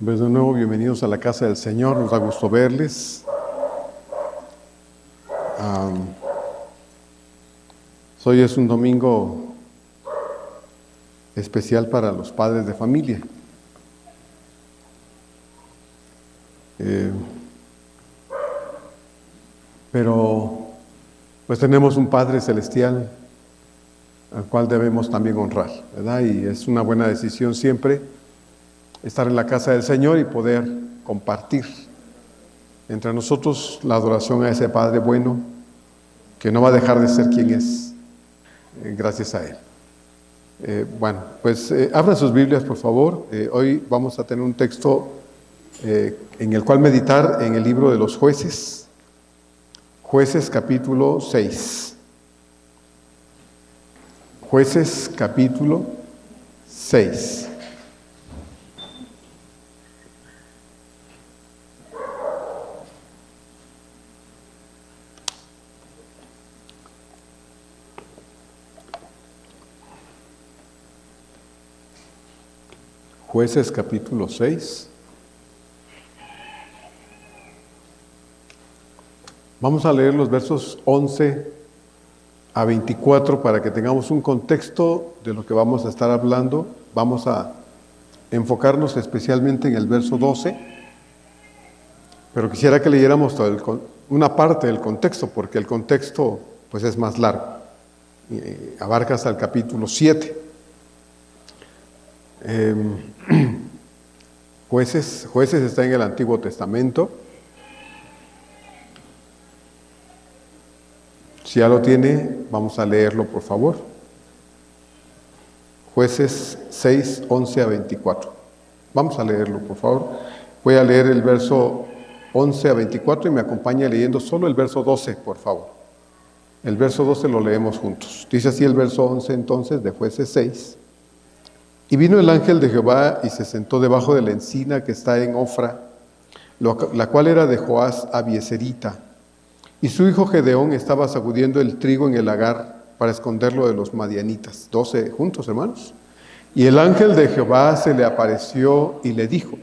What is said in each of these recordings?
Pues de nuevo, bienvenidos a la casa del Señor, nos da gusto verles. Hoy es un domingo especial para los padres de familia. Pero pues tenemos un Padre Celestial al cual debemos también honrar, ¿verdad? Y es una buena decisión siempre estar en la casa del Señor y poder compartir entre nosotros la adoración a ese Padre bueno que no va a dejar de ser quien es, gracias a Él. Abran sus Biblias, por favor. Hoy vamos a tener un texto en el cual meditar en el libro de los Jueces, Jueces capítulo 6. Jueces capítulo 6. Jueces capítulo 6. Vamos a leer los versos 11 a 24 para que tengamos un contexto de lo que vamos a estar hablando. Vamos a enfocarnos especialmente en el verso 12, pero quisiera que leyéramos una parte del contexto, porque el contexto pues es más largo, abarca hasta el capítulo 7. Jueces está en el Antiguo Testamento. Si ya lo tiene, vamos a leerlo, por favor. Jueces 6, 11 a 24. Vamos a leerlo, por favor. Voy a leer el verso 11 a 24 y me acompaña leyendo solo el verso 12, por favor. El verso 12 lo leemos juntos. Dice así el verso 11 entonces de Jueces 6. Y vino el ángel de Jehová y se sentó debajo de la encina que está en Ofra, la cual era de Joás Abieserita. Y su hijo Gedeón estaba sacudiendo el trigo en el lagar para esconderlo de los madianitas. 12 juntos, hermanos. Y el ángel de Jehová se le apareció y le dijo: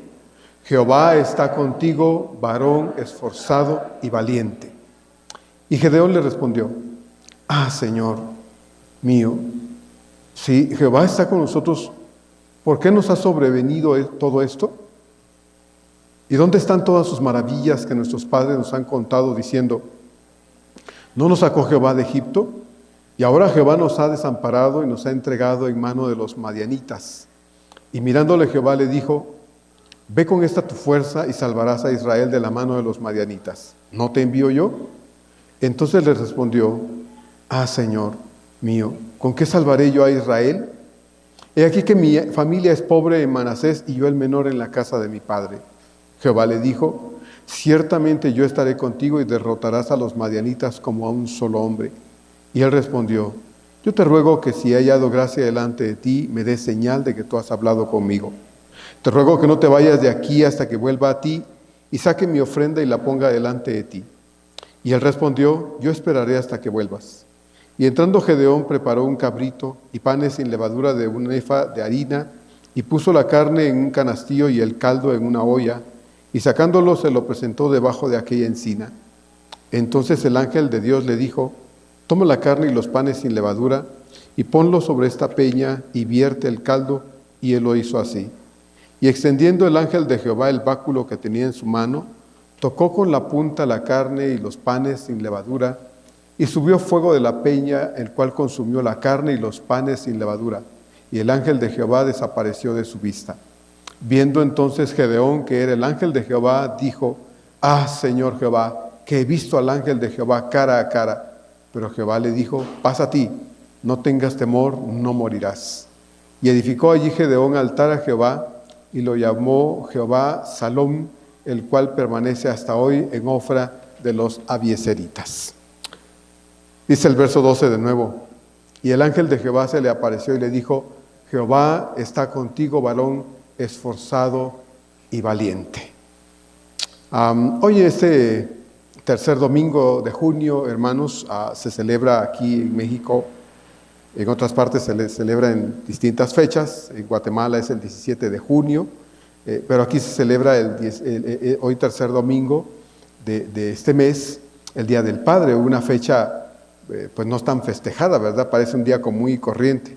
Jehová está contigo, varón esforzado y valiente. Y Gedeón le respondió: Señor mío, si Jehová está con nosotros, ¿por qué nos ha sobrevenido todo esto? ¿Y dónde están todas sus maravillas que nuestros padres nos han contado diciendo: ¿no nos sacó Jehová de Egipto? Y ahora Jehová nos ha desamparado y nos ha entregado en mano de los madianitas. Y mirándole Jehová le dijo: Ve con esta tu fuerza y salvarás a Israel de la mano de los madianitas. ¿No te envío yo? Entonces le respondió: Señor mío, ¿con qué salvaré yo a Israel? He aquí que mi familia es pobre en Manasés y yo el menor en la casa de mi padre. Jehová le dijo: Ciertamente yo estaré contigo y derrotarás a los madianitas como a un solo hombre. Y él respondió: Yo te ruego que si he hallado gracia delante de ti, me des señal de que tú has hablado conmigo. Te ruego que no te vayas de aquí hasta que vuelva a ti y saque mi ofrenda y la ponga delante de ti. Y él respondió: Yo esperaré hasta que vuelvas. Y entrando Gedeón preparó un cabrito y panes sin levadura de un efa de harina, y puso la carne en un canastillo y el caldo en una olla, y sacándolo se lo presentó debajo de aquella encina. Entonces el ángel de Dios le dijo: Toma la carne y los panes sin levadura, y ponlo sobre esta peña, y vierte el caldo. Y él lo hizo así. Y extendiendo el ángel de Jehová el báculo que tenía en su mano, tocó con la punta la carne y los panes sin levadura, y subió fuego de la peña, el cual consumió la carne y los panes sin levadura, y el ángel de Jehová desapareció de su vista. Viendo entonces Gedeón que era el ángel de Jehová, dijo: Señor Jehová, que he visto al ángel de Jehová cara a cara. Pero Jehová le dijo: Pasa a ti, no tengas temor, no morirás. Y edificó allí Gedeón altar a Jehová, y lo llamó Jehová Salom, el cual permanece hasta hoy en Ofra de los Abieseritas. Dice el verso 12 de nuevo: Y el ángel de Jehová se le apareció y le dijo: Jehová está contigo, varón esforzado y valiente. Hoy este tercer domingo de junio, hermanos, se celebra aquí en México. En otras partes se celebra en distintas fechas. En Guatemala es el 17 de junio. pero aquí se celebra hoy tercer domingo de este mes, el Día del Padre, una fecha pues no es tan festejada, ¿verdad? Parece un día común y corriente,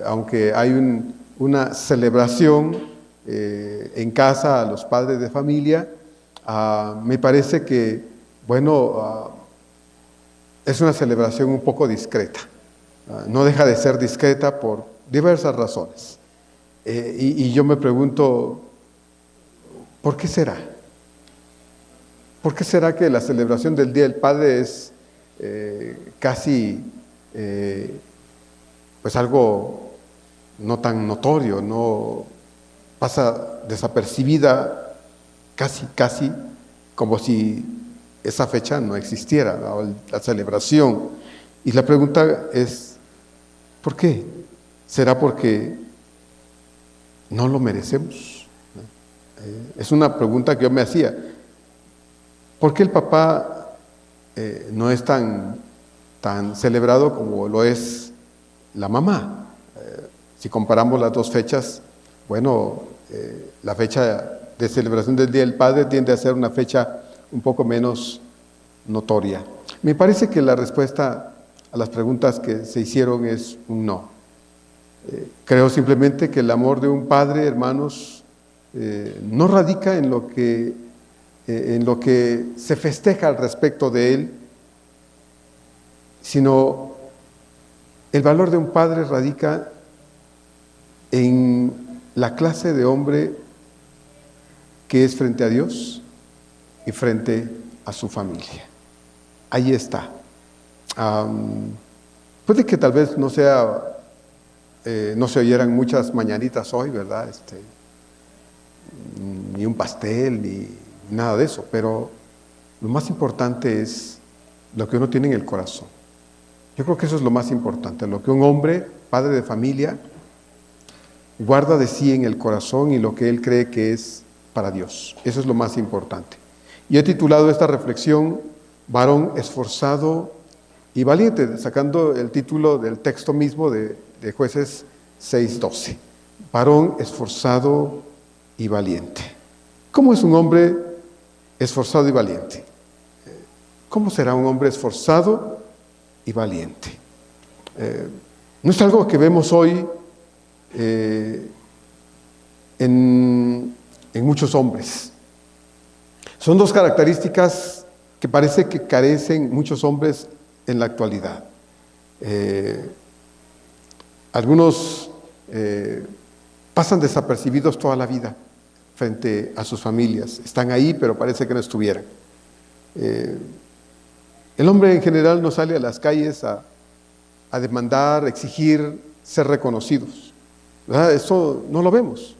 aunque hay una celebración en casa a los padres de familia, me parece que, bueno, es una celebración un poco discreta. No deja de ser discreta por diversas razones. Y yo me pregunto, ¿por qué será? ¿Por qué será que la celebración del Día del Padre es casi pues algo no tan notorio, no pasa desapercibida, casi como si esa fecha no existiera, ¿no? La celebración? Y la pregunta es, ¿por qué? ¿Será porque no lo merecemos? Es una pregunta que yo me hacía. ¿Por qué el papá no es tan celebrado como lo es la mamá? Si comparamos las dos fechas, bueno, la fecha de celebración del Día del Padre tiende a ser una fecha un poco menos notoria. Me parece que la respuesta a las preguntas que se hicieron es un no. Creo simplemente que el amor de un padre, hermanos, no radica en lo que se festeja al respecto de él, sino el valor de un padre radica en la clase de hombre que es frente a Dios y frente a su familia. Ahí está. Puede que tal vez no se oyeran muchas mañanitas hoy, ¿verdad? Ni un pastel, ni nada de eso, pero lo más importante es lo que uno tiene en el corazón. Yo creo que eso es lo más importante, lo que un hombre, padre de familia, guarda de sí en el corazón y lo que él cree que es para Dios. Eso es lo más importante. Y he titulado esta reflexión, Varón esforzado y valiente, sacando el título del texto mismo de Jueces 6:12. Varón esforzado y valiente. ¿Cómo es un hombre esforzado y valiente? ¿Cómo será un hombre esforzado y valiente? No es algo que vemos hoy en muchos hombres. Son dos características que parece que carecen muchos hombres en la actualidad. Algunos pasan desapercibidos toda la vida frente a sus familias. Están ahí, pero parece que no estuvieran. El hombre en general no sale a las calles a demandar, exigir ser reconocidos, ¿verdad? Eso no lo vemos.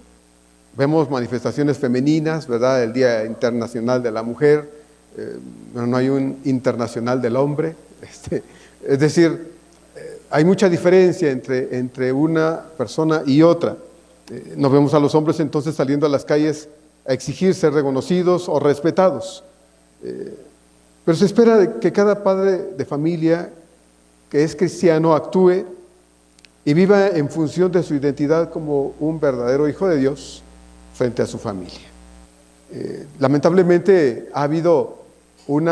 Vemos manifestaciones femeninas, ¿verdad? El Día Internacional de la Mujer, pero no hay un internacional del hombre. Es decir, hay mucha diferencia entre una persona y otra. No vemos a los hombres entonces saliendo a las calles a exigir ser reconocidos o respetados. Pero se espera que cada padre de familia que es cristiano actúe y viva en función de su identidad como un verdadero hijo de Dios frente a su familia. Lamentablemente ha habido un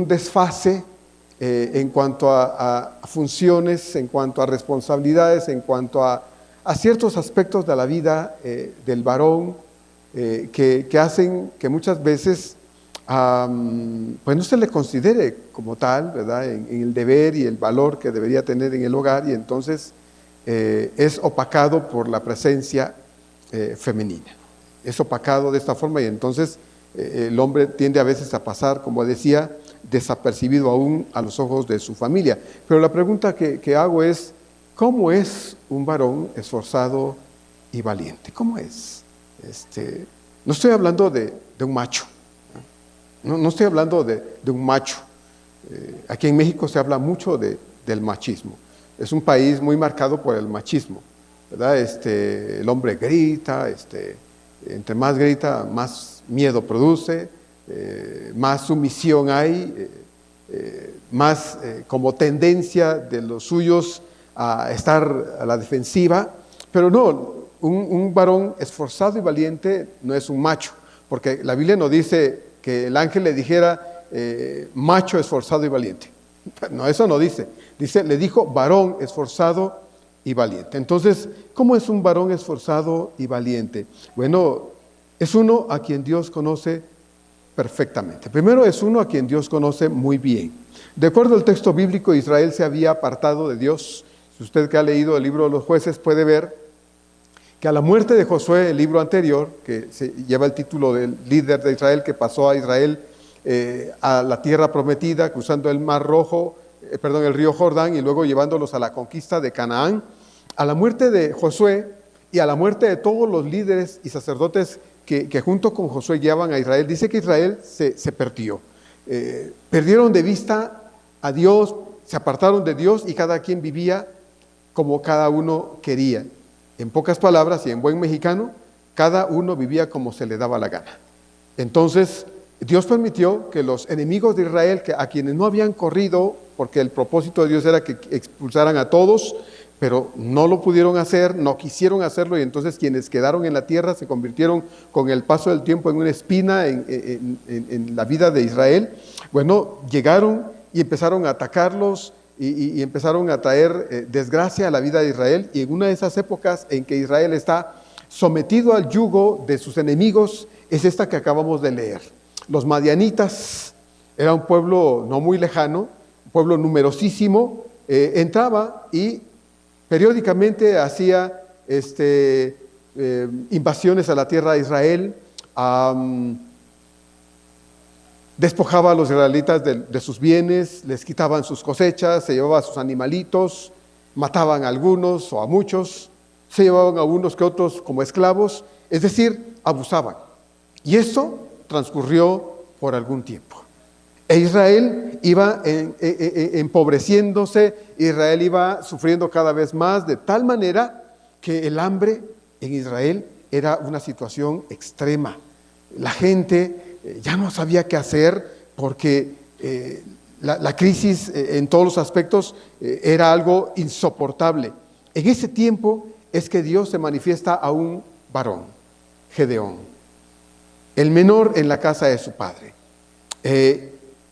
desfase en cuanto a funciones, en cuanto a responsabilidades, en cuanto a ciertos aspectos de la vida del varón que hacen que muchas veces pues no se le considere como tal, ¿verdad? En el deber y el valor que debería tener en el hogar, y entonces es opacado por la presencia femenina. Es opacado de esta forma y entonces el hombre tiende a veces a pasar, como decía, desapercibido aún a los ojos de su familia. Pero la pregunta que hago es, ¿cómo es un varón esforzado y valiente? ¿Cómo es? No estoy hablando de un macho, no estoy hablando de un macho. Aquí en México se habla mucho del machismo. Es un país muy marcado por el machismo, ¿verdad? El hombre grita, entre más grita, más miedo produce, más sumisión hay, más como tendencia de los suyos a estar a la defensiva. Pero no, un varón esforzado y valiente no es un macho, porque la Biblia no dice que el ángel le dijera macho esforzado y valiente. No, eso no dice. Dice, le dijo varón esforzado y valiente. Entonces, ¿cómo es un varón esforzado y valiente? Bueno, es uno a quien Dios conoce perfectamente. Primero, es uno a quien Dios conoce muy bien. De acuerdo al texto bíblico, Israel se había apartado de Dios. Si usted que ha leído el libro de los jueces puede ver que a la muerte de Josué, el libro anterior, que lleva el título del líder de Israel que pasó a Israel a la tierra prometida, cruzando el Mar Rojo, el río Jordán, y luego llevándolos a la conquista de Canaán. A la muerte de Josué y a la muerte de todos los líderes y sacerdotes que junto con Josué guiaban a Israel, dice que Israel se perdió. Perdieron de vista a Dios, se apartaron de Dios y cada quien vivía como cada uno quería. En pocas palabras y en buen mexicano, cada uno vivía como se le daba la gana. Entonces, Dios permitió que los enemigos de Israel, a quienes no habían corrido, porque el propósito de Dios era que expulsaran a todos, pero no lo pudieron hacer, no quisieron hacerlo, y entonces quienes quedaron en la tierra se convirtieron con el paso del tiempo en una espina en la vida de Israel. Bueno, llegaron y empezaron a atacarlos y empezaron a traer desgracia a la vida de Israel, y en una de esas épocas en que Israel está sometido al yugo de sus enemigos es esta que acabamos de leer. Los madianitas, era un pueblo no muy lejano, un pueblo numerosísimo, entraba y periódicamente hacía invasiones a la tierra de Israel, despojaba a los israelitas de sus bienes, les quitaban sus cosechas, se llevaban sus animalitos, mataban a algunos o a muchos, se llevaban a unos que otros como esclavos, es decir, abusaban. Y eso transcurrió por algún tiempo. E Israel iba empobreciéndose, Israel iba sufriendo cada vez más, de tal manera que el hambre en Israel era una situación extrema. La gente ya no sabía qué hacer porque la crisis en todos los aspectos era algo insoportable. En ese tiempo es que Dios se manifiesta a un varón, Gedeón, el menor en la casa de su padre.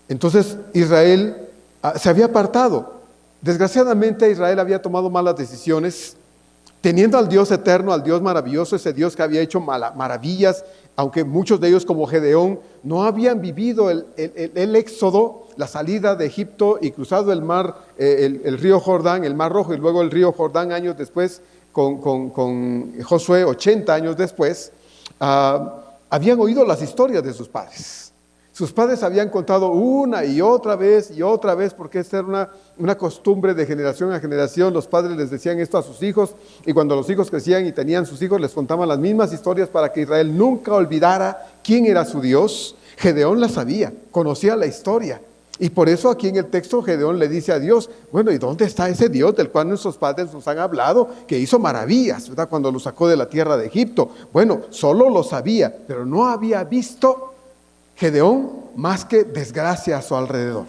Entonces Israel se había apartado. Desgraciadamente Israel había tomado malas decisiones, teniendo al Dios eterno, al Dios maravilloso, ese Dios que había hecho maravillas, aunque muchos de ellos como Gedeón no habían vivido el éxodo, la salida de Egipto y cruzado el mar, el río Jordán, el Mar Rojo y luego el río Jordán años después con Josué, 80 años después. Habían oído las historias de sus padres. Sus padres habían contado una y otra vez, porque esta era una costumbre de generación a generación. Los padres les decían esto a sus hijos, y cuando los hijos crecían y tenían sus hijos, les contaban las mismas historias para que Israel nunca olvidara quién era su Dios. Gedeón la sabía, conocía la historia. Y por eso aquí en el texto Gedeón le dice a Dios, bueno, ¿y dónde está ese Dios del cual nuestros padres nos han hablado, que hizo maravillas, ¿verdad?, cuando los sacó de la tierra de Egipto? Bueno, solo lo sabía, pero no había visto Gedeón más que desgracia a su alrededor.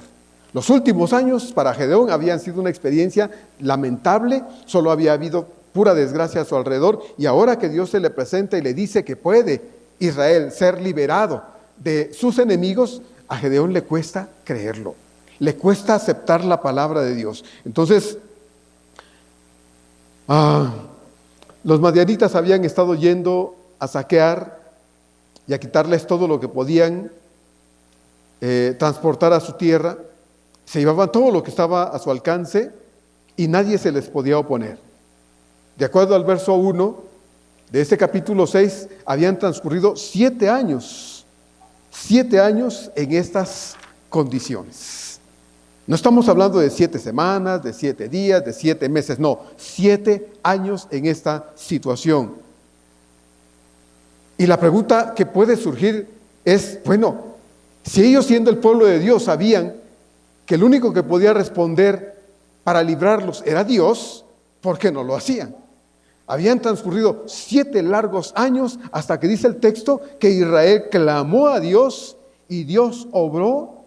Los últimos años para Gedeón habían sido una experiencia lamentable, solo había habido pura desgracia a su alrededor, y ahora que Dios se le presenta y le dice que puede Israel ser liberado de sus enemigos, a Gedeón le cuesta creerlo, le cuesta aceptar la palabra de Dios. Entonces, los madianitas habían estado yendo a saquear y a quitarles todo lo que podían transportar a su tierra. Se llevaban todo lo que estaba a su alcance y nadie se les podía oponer. De acuerdo al verso 1 de este capítulo 6, habían transcurrido 7 años en estas condiciones. No estamos hablando de 7 semanas, de 7 días, de 7 meses, no, 7 años en esta situación. Y la pregunta que puede surgir es, bueno, si ellos siendo el pueblo de Dios sabían que el único que podía responder para librarlos era Dios, ¿por qué no lo hacían? Habían transcurrido 7 largos años hasta que dice el texto que Israel clamó a Dios y Dios obró,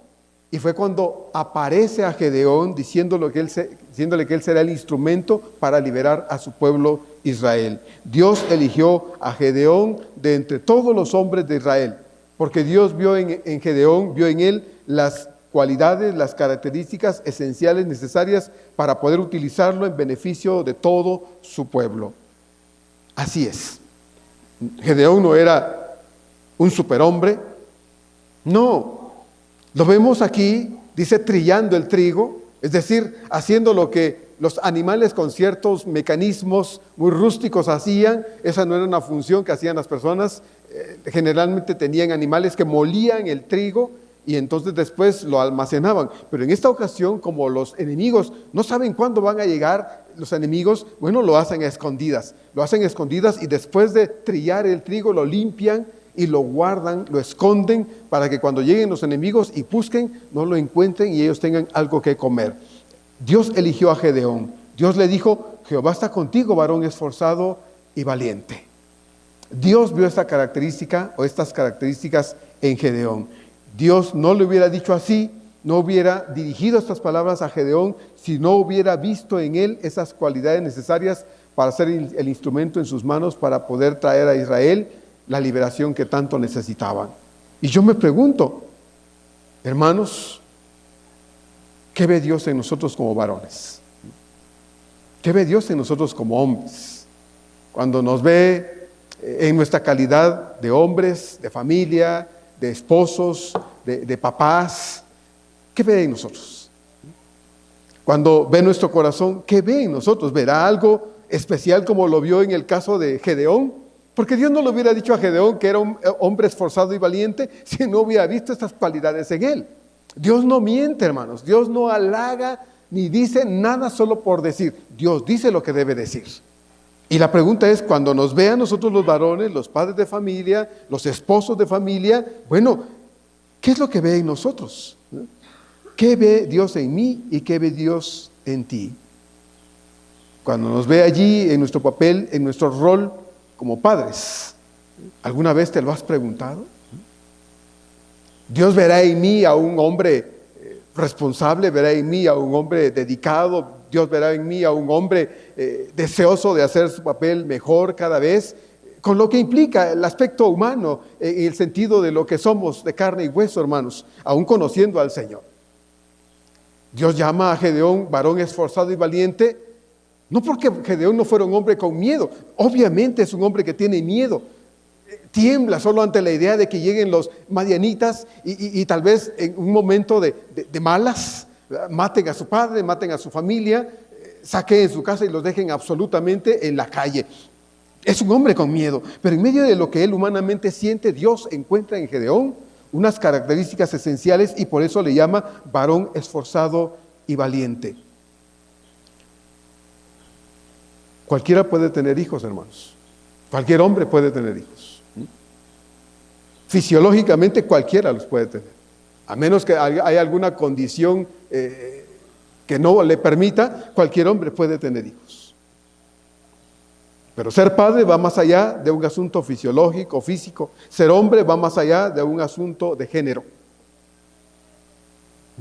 y fue cuando aparece a Gedeón diciéndole que él será el instrumento para liberar a su pueblo Israel. Dios eligió a Gedeón de entre todos los hombres de Israel, porque Dios vio en Gedeón, vio en él las cualidades, las características esenciales necesarias para poder utilizarlo en beneficio de todo su pueblo. Así es. Gedeón no era un superhombre, no. Lo vemos aquí, dice trillando el trigo, es decir, haciendo lo que los animales con ciertos mecanismos muy rústicos hacían. Esa no era una función que hacían las personas. Generalmente tenían animales que molían el trigo y entonces después lo almacenaban. Pero en esta ocasión, como los enemigos no saben cuándo van a llegar, los enemigos, bueno, lo hacen a escondidas. Lo hacen a escondidas y después de trillar el trigo lo limpian y lo guardan, lo esconden para que cuando lleguen los enemigos y busquen, no lo encuentren y ellos tengan algo que comer. Dios eligió a Gedeón. Dios le dijo: Jehová está contigo, varón esforzado y valiente. Dios vio esta característica o estas características en Gedeón. Dios no le hubiera dicho así, no hubiera dirigido estas palabras a Gedeón si no hubiera visto en él esas cualidades necesarias para ser el instrumento en sus manos para poder traer a Israel la liberación que tanto necesitaban. Y yo me pregunto, hermanos, ¿qué ve Dios en nosotros como varones? ¿Qué ve Dios en nosotros como hombres? Cuando nos ve en nuestra calidad de hombres, de familia, de esposos, de papás, ¿qué ve en nosotros? Cuando ve nuestro corazón, ¿qué ve en nosotros? ¿Verá algo especial como lo vio en el caso de Gedeón? Porque Dios no le hubiera dicho a Gedeón que era un hombre esforzado y valiente si no hubiera visto estas cualidades en él. Dios no miente, hermanos. Dios no halaga ni dice nada solo por decir. Dios dice lo que debe decir. Y la pregunta es, cuando nos ve a nosotros los varones, los padres de familia, los esposos de familia, bueno, ¿qué es lo que ve en nosotros? ¿Qué ve Dios en mí y qué ve Dios en ti? Cuando nos ve allí en nuestro papel, en nuestro rol como padres, ¿alguna vez te lo has preguntado? Dios verá en mí a un hombre responsable, verá en mí a un hombre dedicado, Dios verá en mí a un hombre deseoso de hacer su papel mejor cada vez, con lo que implica el aspecto humano, en el sentido de lo que somos de carne y hueso, hermanos, aún conociendo al Señor. Dios llama a Gedeón varón esforzado y valiente, no porque Gedeón no fuera un hombre con miedo, obviamente es un hombre que tiene miedo, tiembla solo ante la idea de que lleguen los madianitas y tal vez en un momento de malas, maten a su padre, maten a su familia, saqueen su casa y los dejen absolutamente en la calle. Es un hombre con miedo, pero en medio de lo que él humanamente siente, Dios encuentra en Gedeón unas características esenciales y por eso le llama varón esforzado y valiente. Cualquiera puede tener hijos, hermanos. Cualquier hombre puede tener hijos. Fisiológicamente cualquiera los puede tener. A menos que haya alguna condición que no le permita, cualquier hombre puede tener hijos. Pero ser padre va más allá de un asunto fisiológico, físico. Ser hombre va más allá de un asunto de género.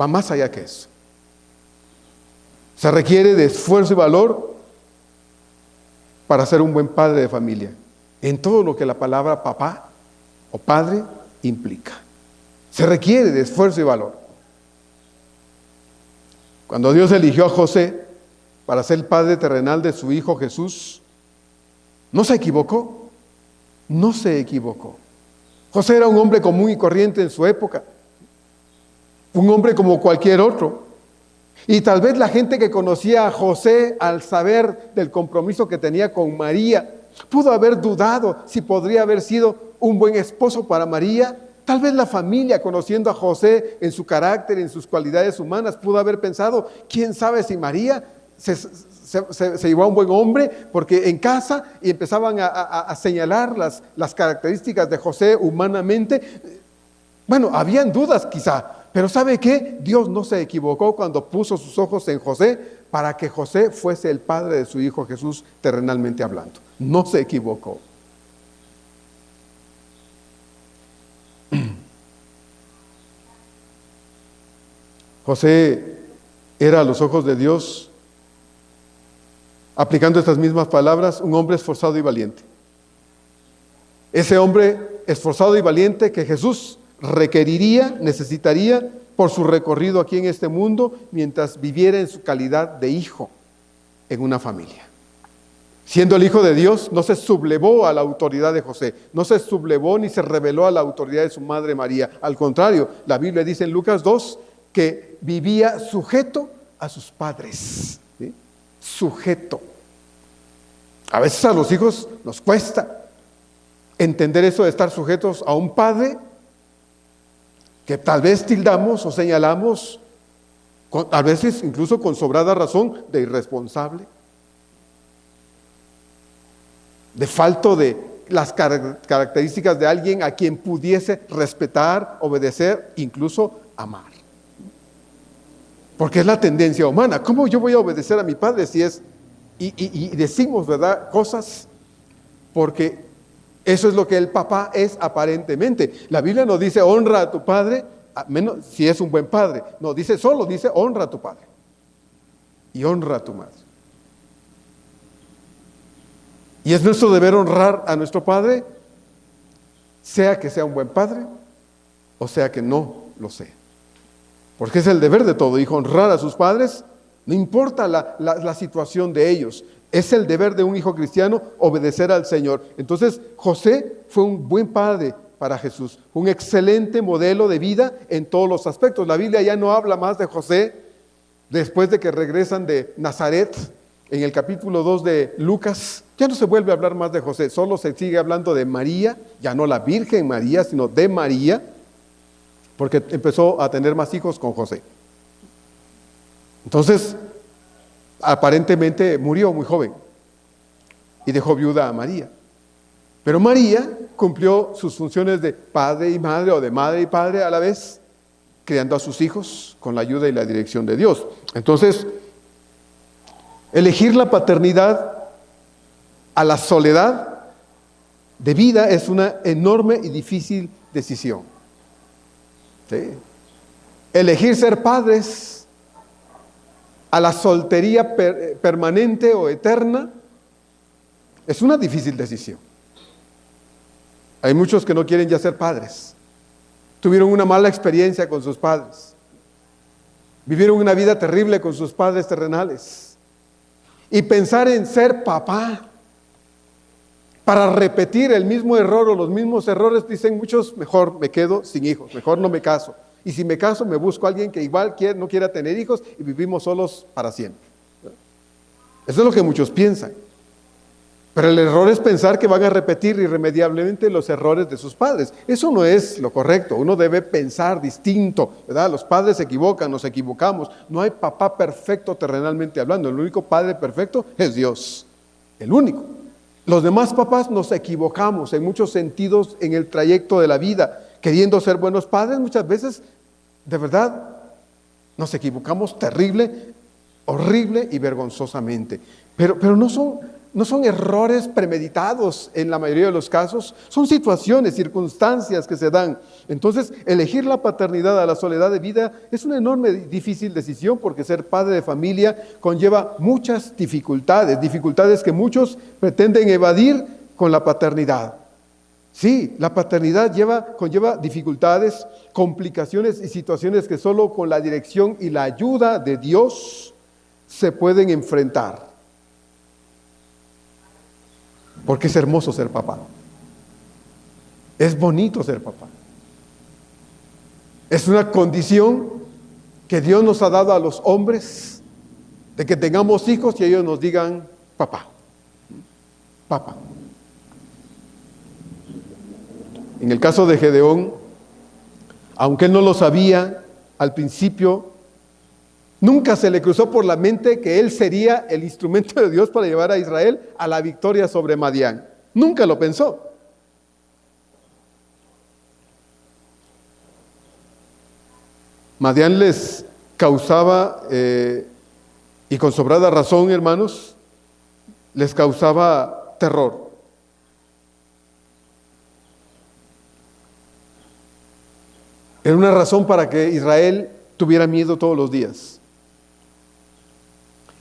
Va más allá que eso. Se requiere de esfuerzo y valor para ser un buen padre de familia, en todo lo que la palabra papá o padre implica. Se requiere de esfuerzo y valor. Cuando Dios eligió a José para ser el padre terrenal de su hijo Jesús, ¿no se equivocó? No se equivocó. José era un hombre común y corriente en su época, un hombre como cualquier otro. Y tal vez la gente que conocía a José, al saber del compromiso que tenía con María, pudo haber dudado si podría haber sido un buen esposo para María. Tal vez la familia, conociendo a José en su carácter, en sus cualidades humanas, pudo haber pensado, quién sabe si María se llevó a un buen hombre, porque en casa y empezaban a señalar las características de José humanamente. Bueno, habían dudas quizá, pero ¿sabe qué? Dios no se equivocó cuando puso sus ojos en José para que José fuese el padre de su hijo Jesús, terrenalmente hablando. No se equivocó. José era a los ojos de Dios aplicando estas mismas palabras, un hombre esforzado y valiente. Ese hombre esforzado y valiente que Jesús requeriría, necesitaría por su recorrido aquí en este mundo mientras viviera en su calidad de hijo en una familia. Siendo el Hijo de Dios, no se sublevó a la autoridad de José, no se sublevó ni se rebeló a la autoridad de su madre María. Al contrario, la Biblia dice en Lucas 2 que vivía sujeto a sus padres. ¿Sí? Sujeto. A veces a los hijos nos cuesta entender eso de estar sujetos a un padre que tal vez tildamos o señalamos, a veces incluso con sobrada razón, de irresponsable, de falto de las características de alguien a quien pudiese respetar, obedecer, incluso amar. Porque es la tendencia humana. ¿Cómo yo voy a obedecer a mi padre si es... Y decimos, ¿verdad?, cosas porque eso es lo que el papá es aparentemente. La Biblia no dice honra a tu padre, a menos si es un buen padre. No, dice honra a tu padre y honra a tu madre. Y es nuestro deber honrar a nuestro padre, sea que sea un buen padre o sea que no lo sea. Porque es el deber de todo hijo honrar a sus padres, no importa la situación de ellos. Es el deber de un hijo cristiano obedecer al Señor. Entonces, José fue un buen padre para Jesús, un excelente modelo de vida en todos los aspectos. La Biblia ya no habla más de José después de que regresan de Nazaret. En el capítulo 2 de Lucas, ya no se vuelve a hablar más de José, solo se sigue hablando de María, ya no la Virgen María, sino de María, porque empezó a tener más hijos con José. Entonces, aparentemente murió muy joven y dejó viuda a María. Pero María cumplió sus funciones de padre y madre o de madre y padre a la vez, criando a sus hijos con la ayuda y la dirección de Dios. Entonces, elegir la paternidad a la soledad de vida es una enorme y difícil decisión. ¿Sí? Elegir ser padres a la soltería permanente o eterna es una difícil decisión. Hay muchos que no quieren ya ser padres. Tuvieron una mala experiencia con sus padres. Vivieron una vida terrible con sus padres terrenales. Y pensar en ser papá para repetir el mismo error o los mismos errores, dicen muchos, mejor me quedo sin hijos, mejor no me caso. Y si me caso, me busco a alguien que igual no quiera tener hijos y vivimos solos para siempre. Eso es lo que muchos piensan. Pero el error es pensar que van a repetir irremediablemente los errores de sus padres. Eso no es lo correcto. Uno debe pensar distinto, ¿verdad? Los padres se equivocan, nos equivocamos. No hay papá perfecto terrenalmente hablando. El único padre perfecto es Dios. El único. Los demás papás nos equivocamos en muchos sentidos en el trayecto de la vida. Queriendo ser buenos padres, muchas veces, de verdad, nos equivocamos terrible, horrible y vergonzosamente. Pero no son errores premeditados en la mayoría de los casos, son situaciones, circunstancias que se dan. Entonces, elegir la paternidad a la soledad de vida es una enorme y difícil decisión porque ser padre de familia conlleva muchas dificultades que muchos pretenden evadir con la paternidad. Sí, la paternidad conlleva dificultades, complicaciones y situaciones que solo con la dirección y la ayuda de Dios se pueden enfrentar. Porque es hermoso ser papá. Es bonito ser papá. Es una condición que Dios nos ha dado a los hombres, de que tengamos hijos y ellos nos digan papá. Papá. En el caso de Gedeón, aunque él no lo sabía al principio, nunca se le cruzó por la mente que él sería el instrumento de Dios para llevar a Israel a la victoria sobre Madián. Nunca lo pensó. Madián les causaba, y con sobrada razón, hermanos, les causaba terror. Era una razón para que Israel tuviera miedo todos los días.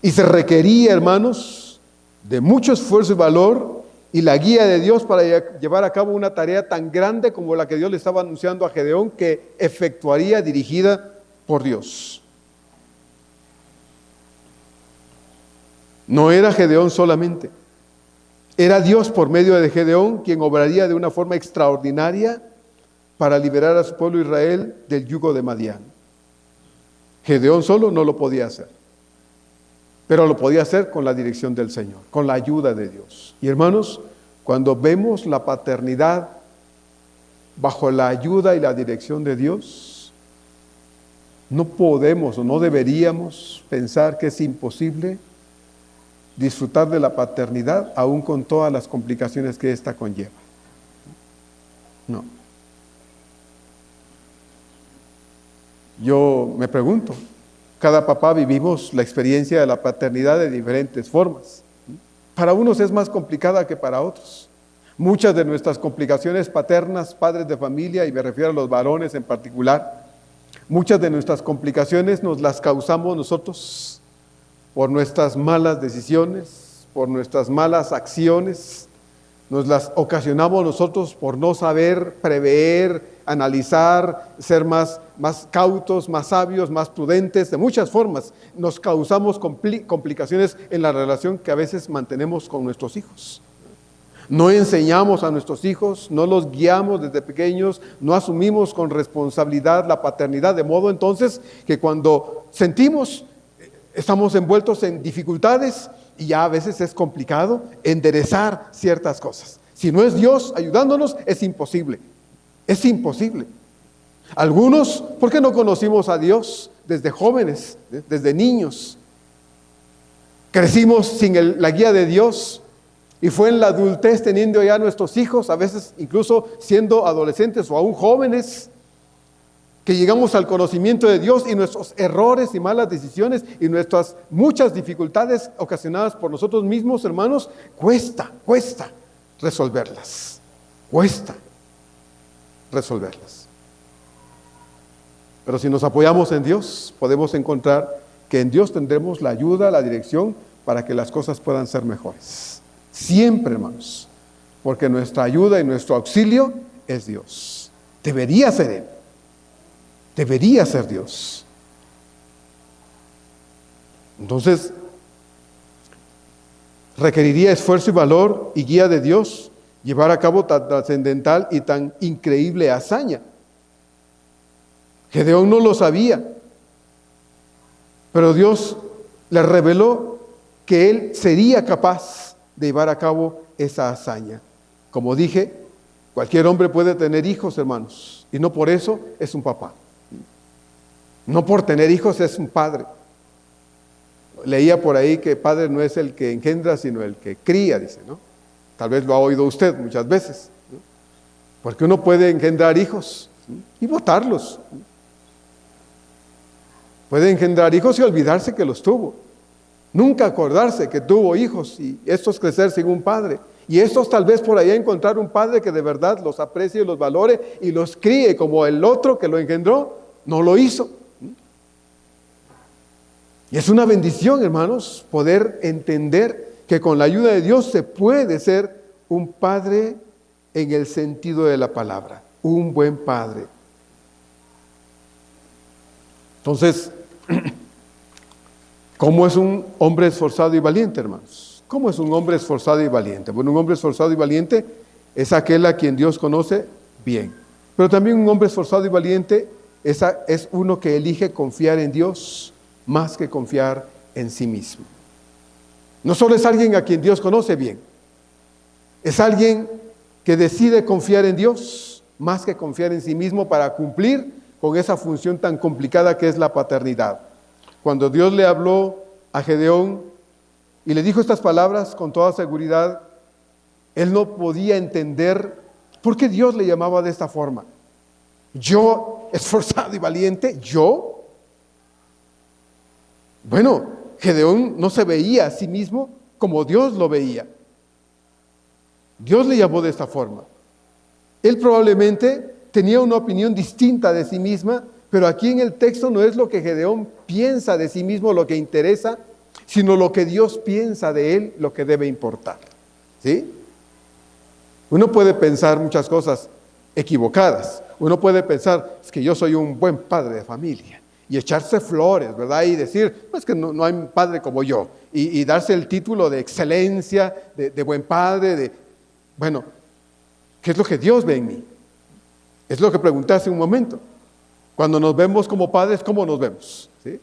Y se requería, hermanos, de mucho esfuerzo y valor y la guía de Dios para llevar a cabo una tarea tan grande como la que Dios le estaba anunciando a Gedeón, que efectuaría dirigida por Dios. No era Gedeón solamente, era Dios por medio de Gedeón quien obraría de una forma extraordinaria para liberar a su pueblo Israel del yugo de Madián. Gedeón solo no lo podía hacer, pero lo podía hacer con la dirección del Señor, con la ayuda de Dios. Y hermanos, cuando vemos la paternidad bajo la ayuda y la dirección de Dios, no podemos o no deberíamos pensar que es imposible disfrutar de la paternidad aún con todas las complicaciones que ésta conlleva. No. Yo me pregunto, cada papá vivimos la experiencia de la paternidad de diferentes formas. Para unos es más complicada que para otros. Muchas de nuestras complicaciones paternas, padres de familia, y me refiero a los varones en particular, muchas de nuestras complicaciones nos las causamos nosotros por nuestras malas decisiones, por nuestras malas acciones. Nos las ocasionamos nosotros por no saber prever, analizar, ser más cautos, más sabios, más prudentes. De muchas formas nos causamos complicaciones en la relación que a veces mantenemos con nuestros hijos. No enseñamos a nuestros hijos, no los guiamos desde pequeños, no asumimos con responsabilidad la paternidad, de modo entonces que cuando sentimos, estamos envueltos en dificultades y ya a veces es complicado enderezar ciertas cosas. Si no es Dios ayudándonos, es imposible. Es imposible. Algunos, ¿por qué no conocimos a Dios desde jóvenes, desde niños? Crecimos sin la guía de Dios y fue en la adultez teniendo ya nuestros hijos, a veces incluso siendo adolescentes o aún jóvenes, que llegamos al conocimiento de Dios y nuestros errores y malas decisiones y nuestras muchas dificultades ocasionadas por nosotros mismos, hermanos, cuesta resolverlas. Cuesta resolverlas. Pero si nos apoyamos en Dios, podemos encontrar que en Dios tendremos la ayuda, la dirección para que las cosas puedan ser mejores. Siempre, hermanos, porque nuestra ayuda y nuestro auxilio es Dios. Debería ser Él. Debería ser Dios. Entonces, requeriría esfuerzo y valor y guía de Dios llevar a cabo tan trascendental y tan increíble hazaña. Gedeón no lo sabía, pero Dios le reveló que él sería capaz de llevar a cabo esa hazaña. Como dije, cualquier hombre puede tener hijos, hermanos, y no por eso es un papá. No por tener hijos es un padre. Leía por ahí que padre no es el que engendra, sino el que cría, dice, ¿no? Tal vez lo ha oído usted muchas veces, ¿no? Porque uno puede engendrar hijos, ¿sí?, y botarlos. Puede engendrar hijos y olvidarse que los tuvo. Nunca acordarse que tuvo hijos y estos crecer sin un padre. Y estos tal vez por allá encontrar un padre que de verdad los aprecie y los valore y los críe como el otro que lo engendró no lo hizo. Y es una bendición, hermanos, poder entender que con la ayuda de Dios se puede ser un padre en el sentido de la palabra, un buen padre. Entonces, ¿cómo es un hombre esforzado y valiente, hermanos? ¿Cómo es un hombre esforzado y valiente? Bueno, un hombre esforzado y valiente es aquel a quien Dios conoce bien. Pero también un hombre esforzado y valiente es uno que elige confiar en Dios más que confiar en sí mismo. No solo es alguien a quien Dios conoce bien, es alguien que decide confiar en Dios más que confiar en sí mismo para cumplir con esa función tan complicada que es la paternidad. Cuando Dios le habló a Gedeón y le dijo estas palabras con toda seguridad, él no podía entender por qué Dios le llamaba de esta forma. Yo, esforzado y valiente, yo. Bueno, Gedeón no se veía a sí mismo como Dios lo veía. Dios le llamó de esta forma. Él probablemente tenía una opinión distinta de sí misma, pero aquí en el texto no es lo que Gedeón piensa de sí mismo lo que interesa, sino lo que Dios piensa de él, lo que debe importar. ¿Sí? Uno puede pensar muchas cosas equivocadas. Uno puede pensar, es que yo soy un buen padre de familia, y echarse flores, ¿verdad? Y decir, pues que no hay un padre como yo, y darse el título de excelencia, de buen padre, bueno, ¿qué es lo que Dios ve en mí? Es lo que pregunté hace un momento. Cuando nos vemos como padres, ¿cómo nos vemos? ¿Sí?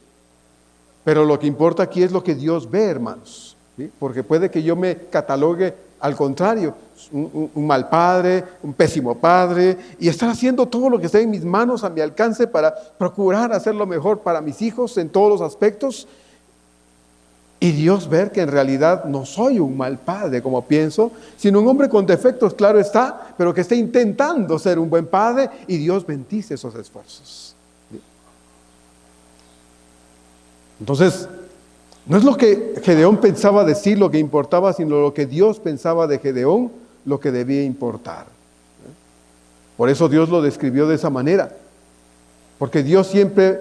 Pero lo que importa aquí es lo que Dios ve, hermanos. ¿Sí? Porque puede que yo me catalogue al contrario, un mal padre, un pésimo padre, y estar haciendo todo lo que esté en mis manos, a mi alcance, para procurar hacer lo mejor para mis hijos en todos los aspectos. Y Dios ver que en realidad no soy un mal padre, como pienso, sino un hombre con defectos, claro está, pero que está intentando ser un buen padre, y Dios bendice esos esfuerzos. Entonces, no es lo que Gedeón pensaba decir lo que importaba, sino lo que Dios pensaba de Gedeón, lo que debía importar. Por eso Dios lo describió de esa manera, porque Dios siempre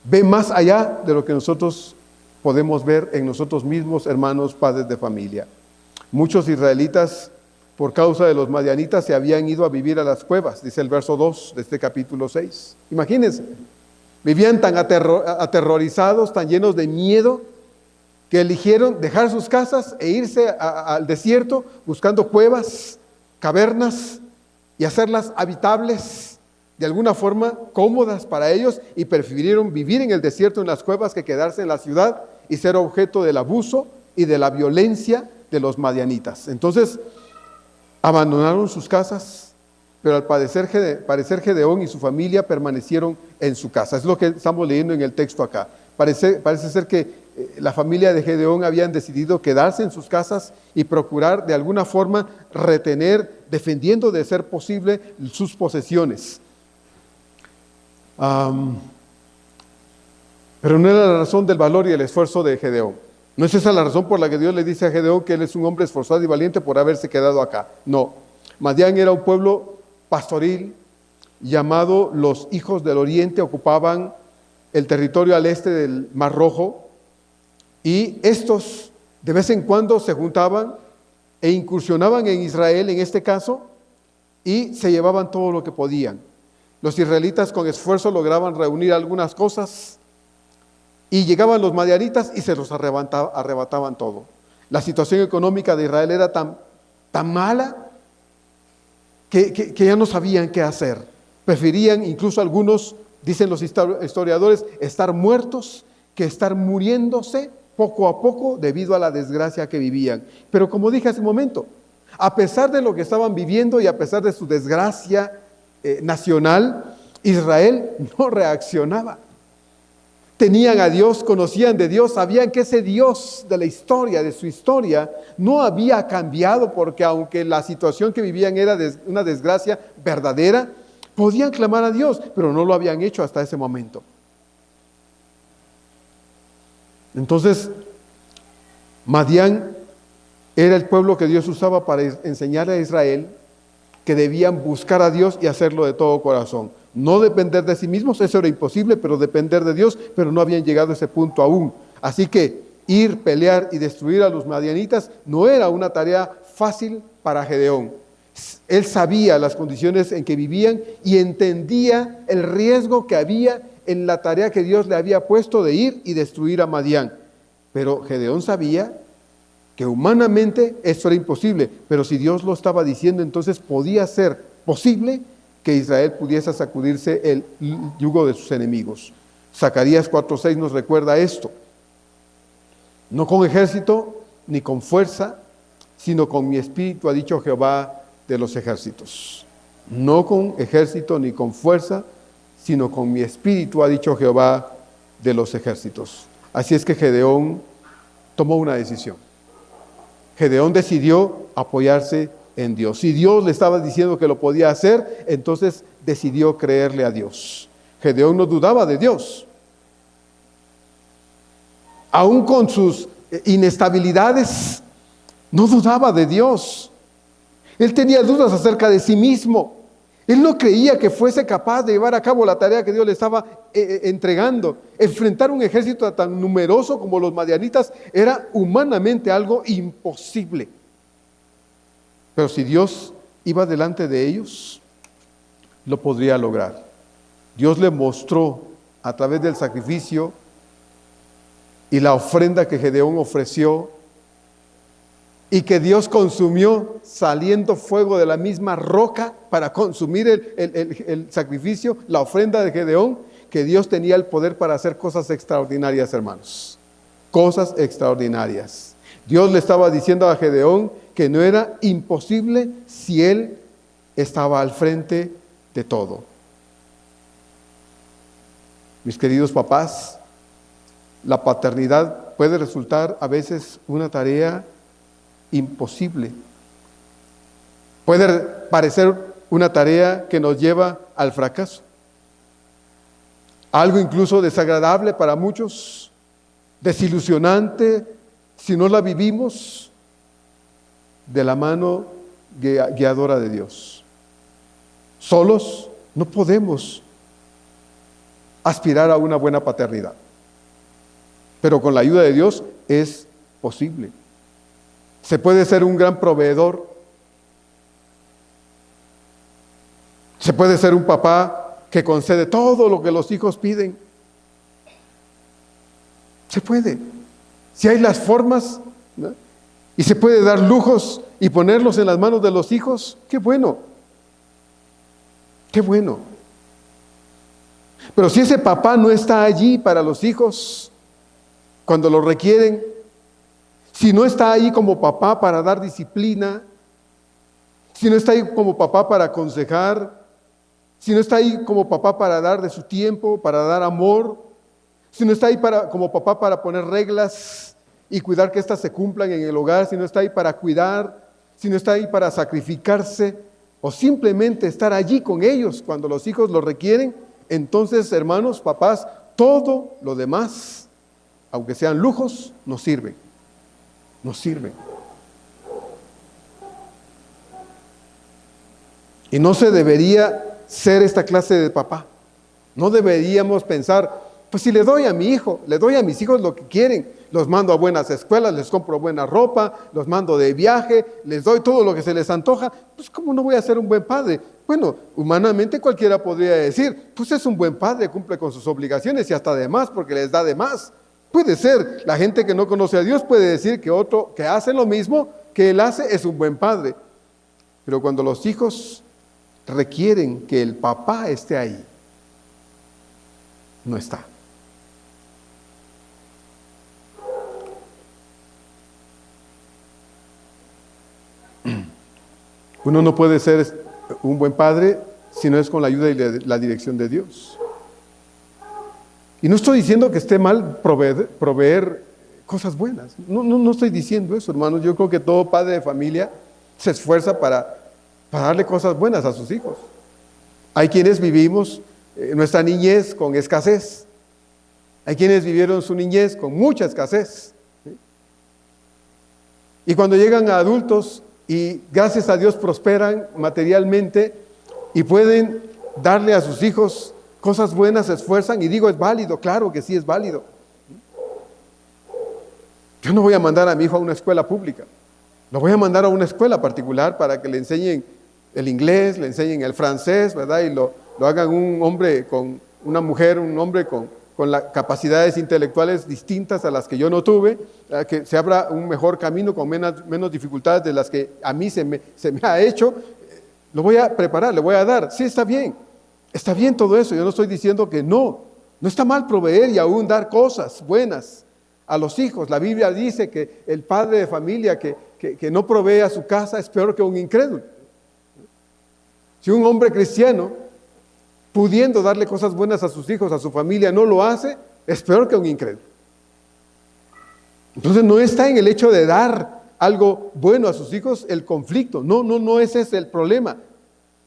ve más allá de lo que nosotros podemos ver en nosotros mismos, hermanos, padres de familia. Muchos israelitas, por causa de los madianitas, se habían ido a vivir a las cuevas, dice el verso 2 de este capítulo 6. Imagínense, vivían tan aterrorizados, tan llenos de miedo, que eligieron dejar sus casas e irse al desierto buscando cuevas, cavernas, y hacerlas habitables, de alguna forma cómodas para ellos, y prefirieron vivir en el desierto, en las cuevas, que quedarse en la ciudad y ser objeto del abuso y de la violencia de los madianitas. Entonces, abandonaron sus casas, pero al parecer Gedeón y su familia permanecieron en su casa. Es lo que estamos leyendo en el texto acá. Parece ser que la familia de Gedeón habían decidido quedarse en sus casas y procurar de alguna forma retener, defendiendo de ser posible sus posesiones. Pero no era la razón del valor y el esfuerzo de Gedeón. No es esa la razón por la que Dios le dice a Gedeón que él es un hombre esforzado y valiente por haberse quedado acá. No. Madián era un pueblo pastoril llamado los hijos del oriente, ocupaban el territorio al este del Mar Rojo, y estos de vez en cuando se juntaban e incursionaban en Israel, en este caso, y se llevaban todo lo que podían. Los israelitas con esfuerzo lograban reunir algunas cosas, y llegaban los madianitas y se los arrebataban todo. La situación económica de Israel era tan mala que ya no sabían qué hacer. Preferían, incluso algunos, dicen los historiadores, estar muertos que estar muriéndose poco a poco debido a la desgracia que vivían. Pero como dije hace un momento, a pesar de lo que estaban viviendo y a pesar de su desgracia nacional, Israel no reaccionaba. Tenían a Dios, conocían de Dios, sabían que ese Dios de la historia, de su historia, no había cambiado, porque aunque la situación que vivían era una desgracia verdadera, podían clamar a Dios, pero no lo habían hecho hasta ese momento. Entonces, Madián era el pueblo que Dios usaba para enseñar a Israel que debían buscar a Dios y hacerlo de todo corazón. No depender de sí mismos, eso era imposible, pero depender de Dios, pero no habían llegado a ese punto aún. Así que ir, pelear y destruir a los madianitas no era una tarea fácil para Gedeón. Él sabía las condiciones en que vivían y entendía el riesgo que había en la tarea que Dios le había puesto de ir y destruir a Madián. Pero Gedeón sabía que humanamente eso era imposible, pero si Dios lo estaba diciendo, entonces podía ser posible que Israel pudiese sacudirse el yugo de sus enemigos. Zacarías 4:6 nos recuerda esto. No con ejército ni con fuerza, sino con mi espíritu, ha dicho Jehová de los ejércitos. No con ejército ni con fuerza, sino con mi espíritu, ha dicho Jehová de los ejércitos. Así es que Gedeón tomó una decisión. Gedeón decidió apoyarse en Dios. Si Dios le estaba diciendo que lo podía hacer, entonces decidió creerle a Dios. Gedeón no dudaba de Dios. Aún con sus inestabilidades, no dudaba de Dios. Él tenía dudas acerca de sí mismo. Él no creía que fuese capaz de llevar a cabo la tarea que Dios le estaba entregando. Enfrentar un ejército tan numeroso como los madianitas era humanamente algo imposible. Pero si Dios iba delante de ellos, lo podría lograr. Dios le mostró a través del sacrificio y la ofrenda que Gedeón ofreció, y que Dios consumió saliendo fuego de la misma roca para consumir el sacrificio, la ofrenda de Gedeón, que Dios tenía el poder para hacer cosas extraordinarias, hermanos. Cosas extraordinarias. Dios le estaba diciendo a Gedeón que no era imposible si él estaba al frente de todo. Mis queridos papás, la paternidad puede resultar a veces una tarea imposible. Puede parecer una tarea que nos lleva al fracaso. Algo incluso desagradable para muchos, desilusionante si no la vivimos de la mano guiadora de Dios. Solos no podemos aspirar a una buena paternidad, pero con la ayuda de Dios es posible. Se puede ser un gran proveedor. Se puede ser un papá que concede todo lo que los hijos piden. Se puede. Si hay las formas, ¿no? Y se puede dar lujos y ponerlos en las manos de los hijos, qué bueno. Qué bueno. Pero si ese papá no está allí para los hijos cuando lo requieren, si no está ahí como papá para dar disciplina, si no está ahí como papá para aconsejar, si no está ahí como papá para dar de su tiempo, para dar amor, si no está ahí como papá para poner reglas y cuidar que éstas se cumplan en el hogar, si no está ahí para cuidar, si no está ahí para sacrificarse o simplemente estar allí con ellos cuando los hijos lo requieren, entonces, hermanos, papás, todo lo demás, aunque sean lujos, nos sirven. Nos sirven. Y no se debería ser esta clase de papá. No deberíamos pensar, pues si le doy a mi hijo, le doy a mis hijos lo que quieren, los mando a buenas escuelas, les compro buena ropa, los mando de viaje, les doy todo lo que se les antoja, pues ¿cómo no voy a ser un buen padre? Bueno, humanamente cualquiera podría decir, pues es un buen padre, cumple con sus obligaciones y hasta de más porque les da de más. Puede ser, la gente que no conoce a Dios puede decir que otro que hace lo mismo que él hace es un buen padre. Pero cuando los hijos requieren que el papá esté ahí, no está. Uno no puede ser un buen padre si no es con la ayuda y la dirección de Dios. Y no estoy diciendo que esté mal proveer cosas buenas. No estoy diciendo eso, hermanos. Yo creo que todo padre de familia se esfuerza para darle cosas buenas a sus hijos. Hay quienes vivimos nuestra niñez con escasez. Hay quienes vivieron su niñez con mucha escasez. ¿Sí? Y cuando llegan a adultos y gracias a Dios prosperan materialmente y pueden darle a sus hijos cosas buenas, se esfuerzan, y digo, es válido, claro que sí es válido. Yo no voy a mandar a mi hijo a una escuela pública, lo voy a mandar a una escuela particular para que le enseñen el inglés, le enseñen el francés, ¿verdad? Y lo hagan un hombre con una mujer, un hombre con las capacidades intelectuales distintas a las que yo no tuve, que se abra un mejor camino con menos dificultades de las que a mí se me ha hecho. Lo voy a preparar, le voy a dar. Sí, está bien todo eso. Yo no estoy diciendo que no está mal proveer y aún dar cosas buenas a los hijos. La Biblia dice que el padre de familia que no provee a su casa es peor que un incrédulo. Si un hombre cristiano, pudiendo darle cosas buenas a sus hijos, a su familia, no lo hace, es peor que un incrédulo. Entonces no está en el hecho de dar algo bueno a sus hijos el conflicto. No ese es el problema,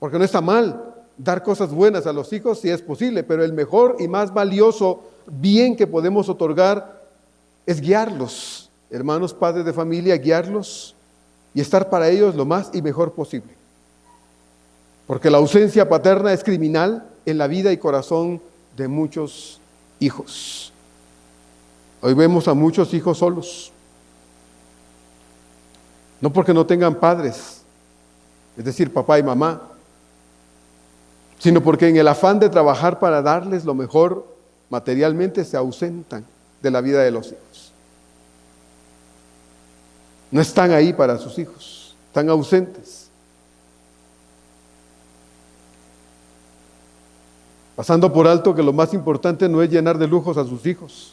porque no está mal dar cosas buenas a los hijos si es posible, pero el mejor y más valioso bien que podemos otorgar es guiarlos, hermanos, padres de familia, guiarlos y estar para ellos lo más y mejor posible. Porque la ausencia paterna es criminal en la vida y corazón de muchos hijos. Hoy vemos a muchos hijos solos. No porque no tengan padres, es decir, papá y mamá, sino porque en el afán de trabajar para darles lo mejor materialmente se ausentan de la vida de los hijos. No están ahí para sus hijos, están ausentes. Pasando por alto que lo más importante no es llenar de lujos a sus hijos,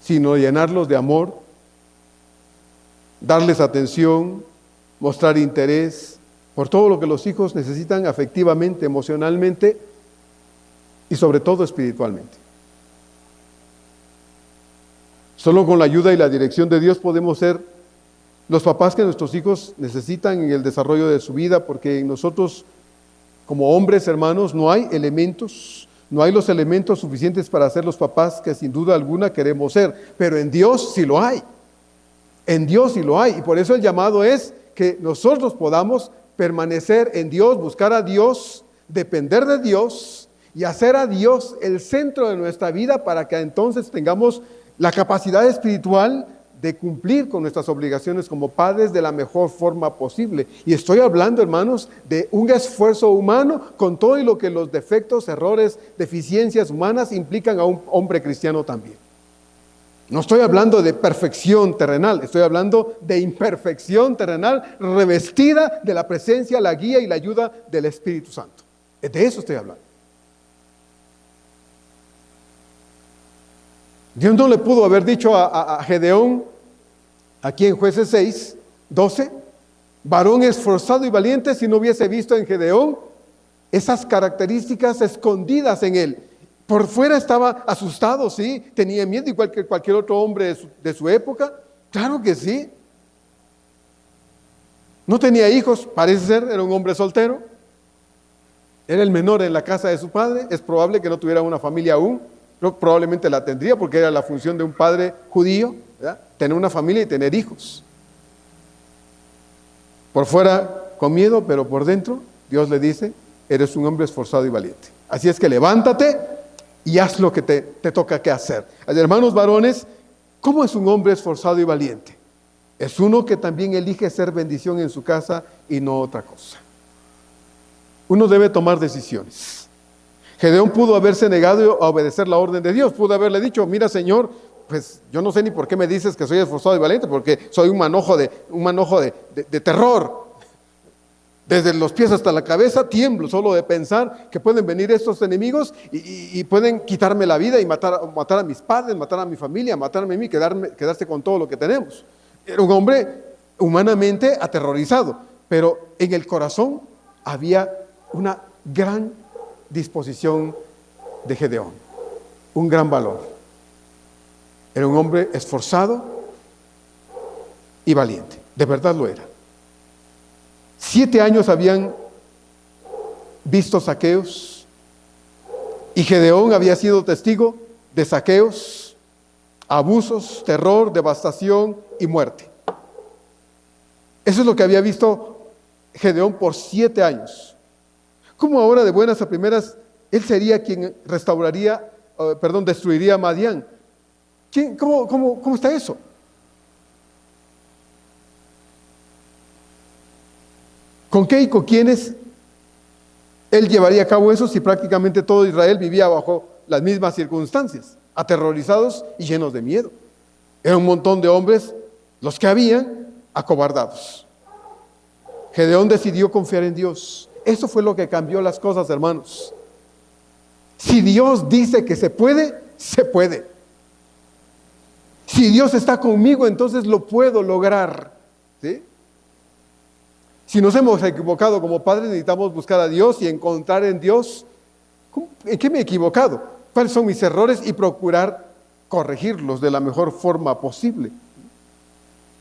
sino llenarlos de amor, darles atención, mostrar interés por todo lo que los hijos necesitan afectivamente, emocionalmente y sobre todo espiritualmente. Solo con la ayuda y la dirección de Dios podemos ser los papás que nuestros hijos necesitan en el desarrollo de su vida, porque en nosotros, como hombres, hermanos, no hay los elementos suficientes para ser los papás que sin duda alguna queremos ser, pero en Dios sí lo hay. En Dios sí lo hay, y por eso el llamado es que nosotros podamos permanecer en Dios, buscar a Dios, depender de Dios y hacer a Dios el centro de nuestra vida para que entonces tengamos la capacidad espiritual de cumplir con nuestras obligaciones como padres de la mejor forma posible. Y estoy hablando, hermanos, de un esfuerzo humano con todo y lo que los defectos, errores, deficiencias humanas implican a un hombre cristiano también. No estoy hablando de perfección terrenal, estoy hablando de imperfección terrenal revestida de la presencia, la guía y la ayuda del Espíritu Santo. De eso estoy hablando. Dios no le pudo haber dicho a Gedeón, aquí en Jueces 6, 12, varón esforzado y valiente, si no hubiese visto en Gedeón esas características escondidas en él. Por fuera estaba asustado, sí, tenía miedo igual que cualquier otro hombre de su época, claro que sí. No tenía hijos, parece ser, era un hombre soltero, era el menor en la casa de su padre, es probable que no tuviera una familia aún, pero probablemente la tendría porque era la función de un padre judío, ¿verdad? Tener una familia y tener hijos. Por fuera con miedo, pero por dentro Dios le dice, eres un hombre esforzado y valiente. Así es que levántate y haz lo que te toca que hacer. Hermanos varones, ¿cómo es un hombre esforzado y valiente? Es uno que también elige ser bendición en su casa y no otra cosa. Uno debe tomar decisiones. Gedeón pudo haberse negado a obedecer la orden de Dios, pudo haberle dicho, mira Señor, pues yo no sé ni por qué me dices que soy esforzado y valiente, porque soy un manojo de terror. Desde los pies hasta la cabeza tiemblo solo de pensar que pueden venir estos enemigos y pueden quitarme la vida y matar a mis padres, matar a mi familia, matarme a mí, quedarse con todo lo que tenemos. Era un hombre humanamente aterrorizado, pero en el corazón había una gran disposición de Gedeón, un gran valor. Era un hombre esforzado y valiente, de verdad lo era. 7 años habían visto saqueos y Gedeón había sido testigo de saqueos, abusos, terror, devastación y muerte. Eso es lo que había visto Gedeón por 7 años. ¿Cómo ahora de buenas a primeras él sería quien destruiría a Madián? ¿Cómo está eso? ¿Con qué y con quiénes él llevaría a cabo eso si prácticamente todo Israel vivía bajo las mismas circunstancias, aterrorizados y llenos de miedo? Era un montón de hombres, los que habían, acobardados. Gedeón decidió confiar en Dios. Eso fue lo que cambió las cosas, hermanos. Si Dios dice que se puede, se puede. Si Dios está conmigo, entonces lo puedo lograr. ¿Sí? Si nos hemos equivocado como padres, necesitamos buscar a Dios y encontrar en Dios, ¿en qué me he equivocado? ¿Cuáles son mis errores? Y procurar corregirlos de la mejor forma posible.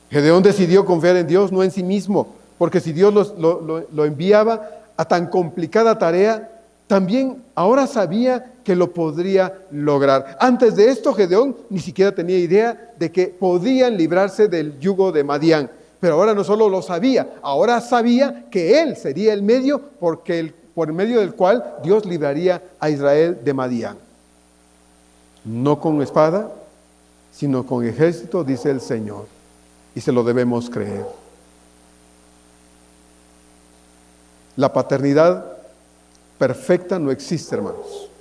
Gedeón decidió confiar en Dios, no en sí mismo, porque si Dios lo enviaba a tan complicada tarea, también ahora sabía que lo podría lograr. Antes de esto, Gedeón ni siquiera tenía idea de que podían librarse del yugo de Madián. Pero ahora no solo lo sabía, ahora sabía que Él sería el medio por medio del cual Dios libraría a Israel de Madián. No con espada, sino con ejército, dice el Señor. Y se lo debemos creer. La paternidad perfecta no existe, hermanos.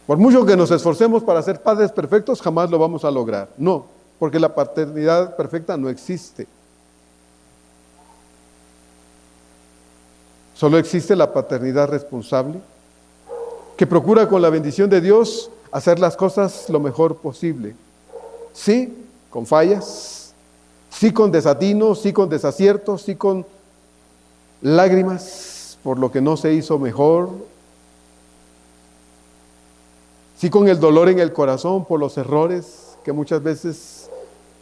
Por mucho que nos esforcemos para ser padres perfectos, jamás lo vamos a lograr. No, porque la paternidad perfecta no existe. Solo existe la paternidad responsable, que procura con la bendición de Dios hacer las cosas lo mejor posible. Sí, con fallas, sí con desatinos, sí con desaciertos, sí con lágrimas por lo que no se hizo mejor, sí con el dolor en el corazón por los errores que muchas veces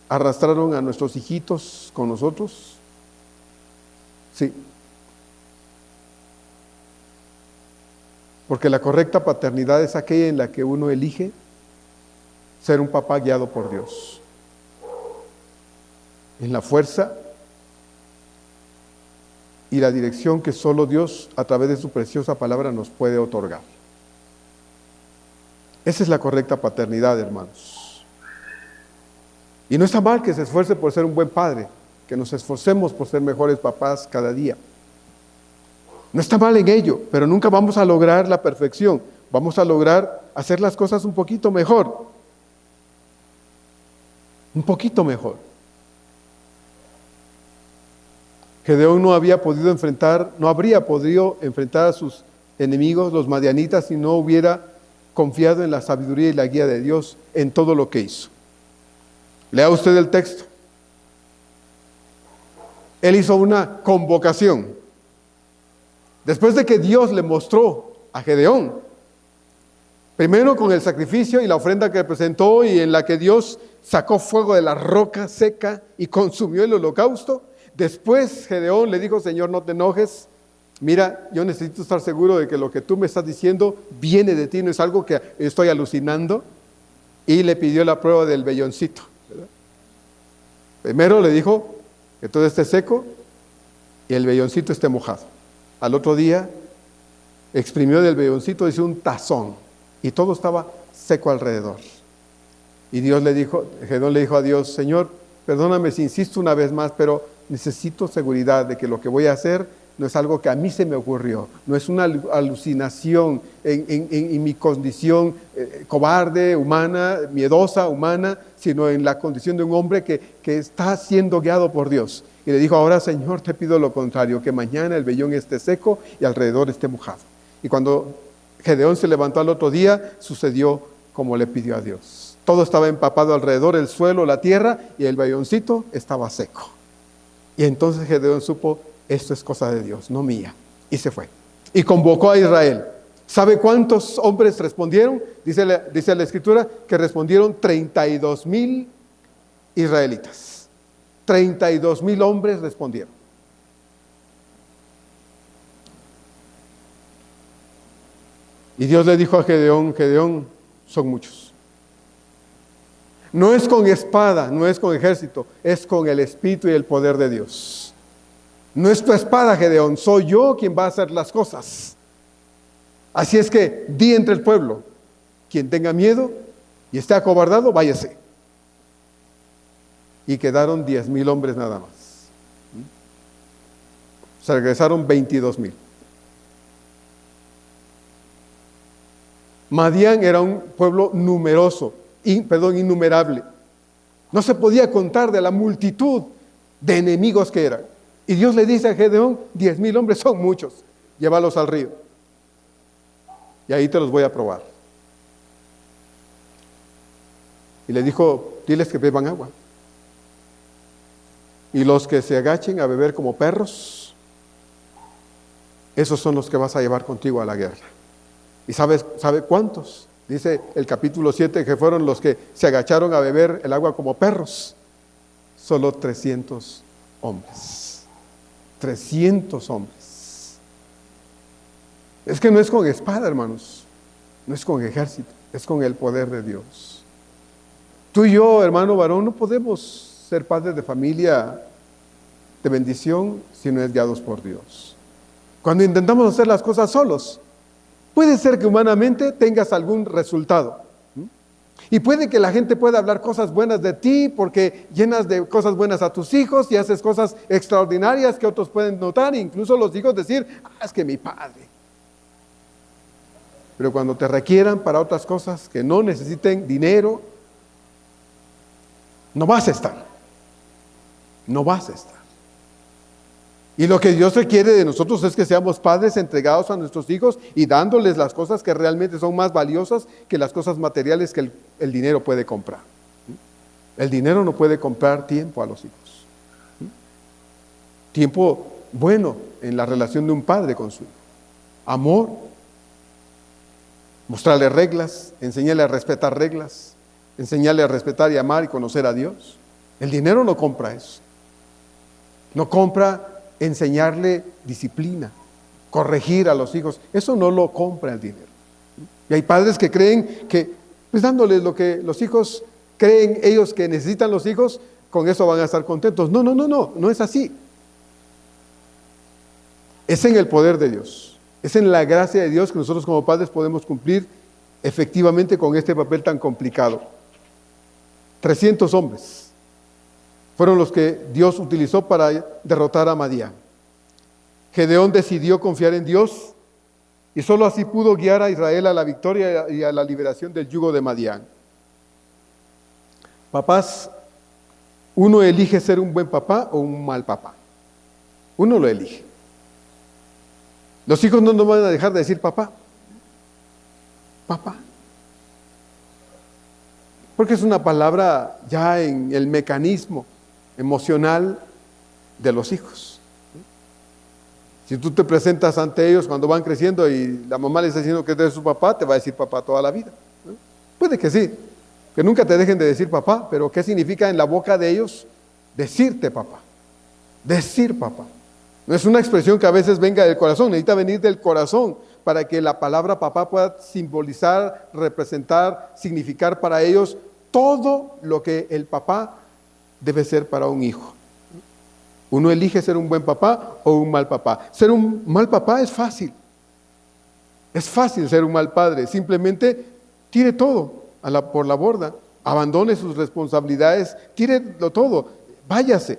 arrastraron a nuestros hijitos con nosotros. Sí. Porque la correcta paternidad es aquella en la que uno elige ser un papá guiado por Dios. En la fuerza y la dirección que solo Dios, a través de su preciosa palabra, nos puede otorgar. Esa es la correcta paternidad, hermanos. Y no está mal que se esfuerce por ser un buen padre, que nos esforcemos por ser mejores papás cada día. No está mal en ello, pero nunca vamos a lograr la perfección. Vamos a lograr hacer las cosas un poquito mejor. Un poquito mejor. Gedeón no habría podido enfrentar a sus enemigos, los madianitas, si no hubiera confiado en la sabiduría y la guía de Dios en todo lo que hizo. Lea usted el texto. Él hizo una convocación. Después de que Dios le mostró a Gedeón, primero con el sacrificio y la ofrenda que presentó y en la que Dios sacó fuego de la roca seca y consumió el holocausto, después Gedeón le dijo: Señor, no te enojes, mira, yo necesito estar seguro de que lo que tú me estás diciendo viene de ti, no es algo que estoy alucinando, y le pidió la prueba del velloncito, ¿verdad? Primero le dijo que todo esté seco y el velloncito esté mojado. Al otro día exprimió del velloncito, dice, un tazón, y todo estaba seco alrededor. Y Gedeón le dijo a Dios: Señor, perdóname si insisto una vez más, pero necesito seguridad de que lo que voy a hacer no es algo que a mí se me ocurrió, no es una alucinación en mi condición cobarde, humana, miedosa, humana, sino en la condición de un hombre que está siendo guiado por Dios. Y le dijo: ahora, Señor, te pido lo contrario, que mañana el vellón esté seco y alrededor esté mojado. Y cuando Gedeón se levantó al otro día, sucedió como le pidió a Dios. Todo estaba empapado alrededor, el suelo, la tierra, y el velloncito estaba seco. Y entonces Gedeón supo: esto es cosa de Dios, no mía. Y se fue. Y convocó a Israel. ¿Sabe cuántos hombres respondieron? Dice la Escritura que respondieron 32,000 israelitas. 32,000 hombres respondieron. Y Dios le dijo a Gedeón: Gedeón, son muchos. No es con espada, no es con ejército, es con el espíritu y el poder de Dios. No es tu espada, Gedeón, soy yo quien va a hacer las cosas. Así es que di entre el pueblo: quien tenga miedo y esté acobardado, váyase. Y quedaron 10,000 hombres nada más. Se regresaron 22,000. Madián era un pueblo innumerable. No se podía contar de la multitud de enemigos que eran. Y Dios le dice a Gedeón: 10,000 hombres son muchos, llévalos al río. Y ahí te los voy a probar. Y le dijo: diles que beban agua. Y los que se agachen a beber como perros, esos son los que vas a llevar contigo a la guerra. ¿Y sabe cuántos? Dice el capítulo 7 que fueron los que se agacharon a beber el agua como perros. Solo 300 hombres. 300 hombres. Es que no es con espada, hermanos. No es con ejército. Es con el poder de Dios. Tú y yo, hermano varón, no podemos ser padres de familia de bendición si no es guiados por Dios. Cuando intentamos hacer las cosas solos, puede ser que humanamente tengas algún resultado. Y puede que la gente pueda hablar cosas buenas de ti porque llenas de cosas buenas a tus hijos y haces cosas extraordinarias que otros pueden notar, e incluso los hijos decir, es que mi padre. Pero cuando te requieran para otras cosas que no necesiten dinero, no vas a estar. No vas a estar. Y lo que Dios requiere de nosotros es que seamos padres entregados a nuestros hijos y dándoles las cosas que realmente son más valiosas que las cosas materiales que el dinero puede comprar. El dinero no puede comprar tiempo a los hijos. Tiempo bueno en la relación de un padre con su hijo. Amor. Mostrarle reglas, enseñarle a respetar reglas, enseñarle a respetar y amar y conocer a Dios. El dinero no compra eso. No compra enseñarle disciplina, corregir a los hijos. Eso no lo compra el dinero. Y hay padres que creen que, pues dándoles lo que los hijos creen ellos que necesitan los hijos, con eso van a estar contentos. No es así. Es en el poder de Dios. Es en la gracia de Dios que nosotros como padres podemos cumplir efectivamente con este papel tan complicado. 300 hombres fueron los que Dios utilizó para derrotar a Madián. Gedeón decidió confiar en Dios y solo así pudo guiar a Israel a la victoria y a la liberación del yugo de Madián. Papás, uno elige ser un buen papá o un mal papá. Uno lo elige. Los hijos no nos van a dejar de decir papá. Papá. Porque es una palabra ya en el mecanismo emocional de los hijos. Si tú te presentas ante ellos cuando van creciendo y la mamá les está diciendo que es su papá, te va a decir papá toda la vida. Puede que sí, que nunca te dejen de decir papá, pero ¿qué significa en la boca de ellos decirte papá? Decir papá. No es una expresión que a veces venga del corazón, necesita venir del corazón para que la palabra papá pueda simbolizar, representar, significar para ellos todo lo que el papá debe ser para un hijo. Uno elige ser un buen papá o un mal papá. Ser un mal papá es fácil. Es fácil ser un mal padre. Simplemente tire todo por la borda. Abandone sus responsabilidades. Tírelo todo. Váyase.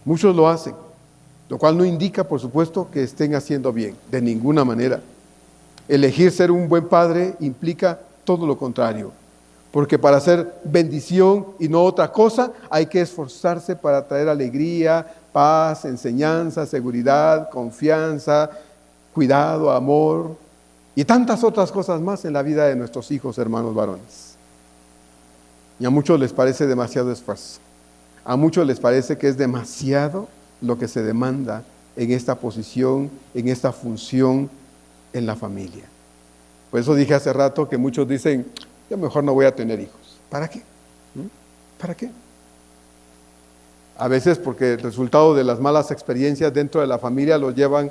Muchos lo hacen. Lo cual no indica, por supuesto, que estén haciendo bien. De ninguna manera. Elegir ser un buen padre implica todo lo contrario. Porque para hacer bendición y no otra cosa, hay que esforzarse para traer alegría, paz, enseñanza, seguridad, confianza, cuidado, amor y tantas otras cosas más en la vida de nuestros hijos, hermanos varones. Y a muchos les parece demasiado esfuerzo. A muchos les parece que es demasiado lo que se demanda en esta posición, en esta función en la familia. Por eso dije hace rato que muchos dicen, yo mejor no voy a tener hijos. ¿Para qué? ¿Para qué? A veces porque el resultado de las malas experiencias dentro de la familia los llevan,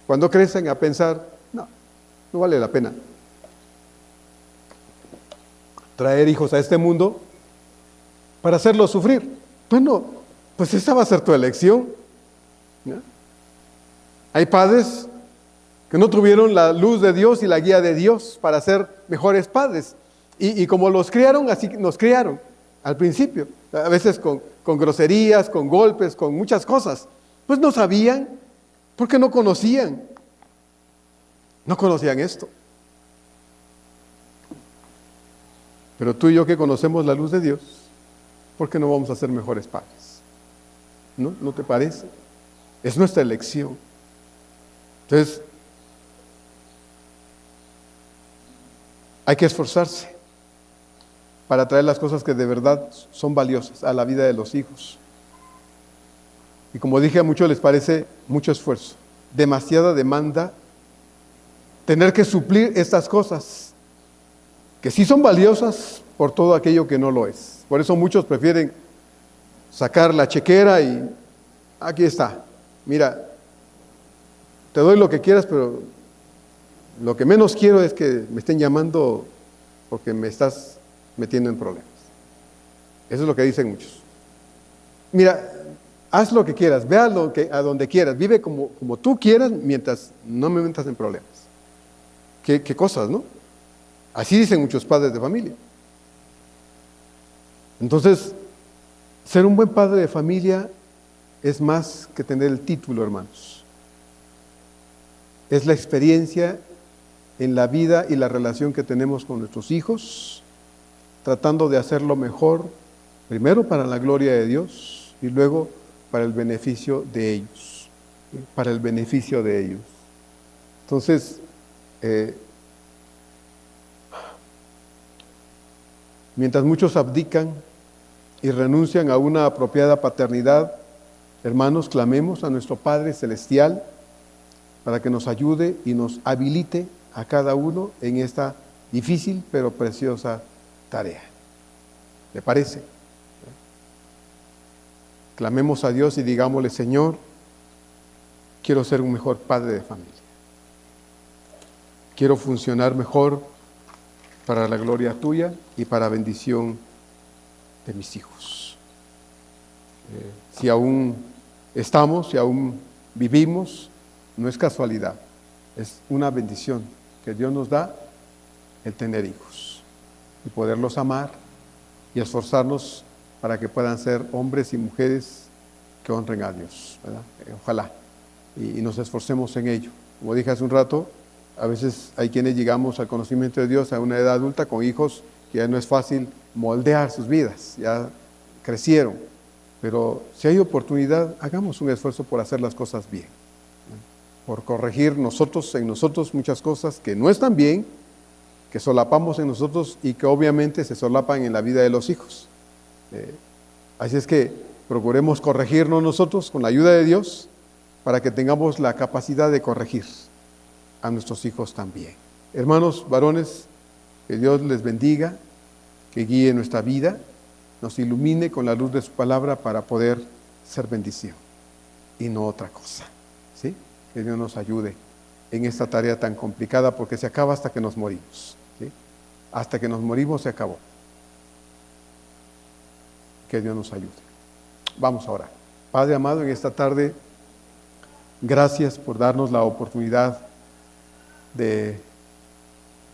cuando crecen, a pensar, no vale la pena traer hijos a este mundo para hacerlos sufrir. Bueno, pues esa va a ser tu elección. ¿Ya? Hay padres que no tuvieron la luz de Dios y la guía de Dios para ser mejores padres. Y como los criaron, así nos criaron al principio. A veces con groserías, con golpes, con muchas cosas. Pues no sabían, porque no conocían. No conocían esto. Pero tú y yo que conocemos la luz de Dios, ¿por qué no vamos a ser mejores padres? ¿No? ¿No te parece? Es nuestra elección. Entonces, hay que esforzarse para traer las cosas que de verdad son valiosas a la vida de los hijos. Y como dije, a muchos les parece mucho esfuerzo, demasiada demanda, tener que suplir estas cosas, que sí son valiosas por todo aquello que no lo es. Por eso muchos prefieren sacar la chequera y aquí está, mira, te doy lo que quieras, pero lo que menos quiero es que me estén llamando porque me estás metiendo en problemas. Eso es lo que dicen muchos. Mira, haz lo que quieras, ve a donde quieras, vive como tú quieras mientras no me metas en problemas. ¿Qué cosas, no? Así dicen muchos padres de familia. Entonces, ser un buen padre de familia es más que tener el título, hermanos. Es la experiencia en la vida y la relación que tenemos con nuestros hijos, tratando de hacerlo mejor, primero para la gloria de Dios y luego para el beneficio de ellos. Para el beneficio de ellos. Entonces, mientras muchos abdican y renuncian a una apropiada paternidad, hermanos, clamemos a nuestro Padre Celestial para que nos ayude y nos habilite a cada uno en esta difícil pero preciosa tarea. ¿Le parece? Clamemos a Dios y digámosle: Señor, quiero ser un mejor padre de familia. Quiero funcionar mejor para la gloria tuya y para bendición de mis hijos. Si aún estamos, si aún vivimos, no es casualidad, es una bendición que Dios nos da el tener hijos y poderlos amar y esforzarnos para que puedan ser hombres y mujeres que honren a Dios, ¿verdad? Ojalá, y nos esforcemos en ello. Como dije hace un rato, a veces hay quienes llegamos al conocimiento de Dios a una edad adulta con hijos que ya no es fácil moldear sus vidas, ya crecieron, pero si hay oportunidad, hagamos un esfuerzo por hacer las cosas bien, por corregir en nosotros muchas cosas que no están bien, que solapamos en nosotros y que obviamente se solapan en la vida de los hijos. Así es que procuremos corregirnos nosotros con la ayuda de Dios para que tengamos la capacidad de corregir a nuestros hijos también. Hermanos varones, que Dios les bendiga, que guíe nuestra vida, nos ilumine con la luz de su palabra para poder ser bendición y no otra cosa. ¿Sí? Que Dios nos ayude en esta tarea tan complicada, porque se acaba hasta que nos morimos. ¿Sí? Hasta que nos morimos se acabó. Que Dios nos ayude. Vamos a orar. Padre amado, en esta tarde, gracias por darnos la oportunidad de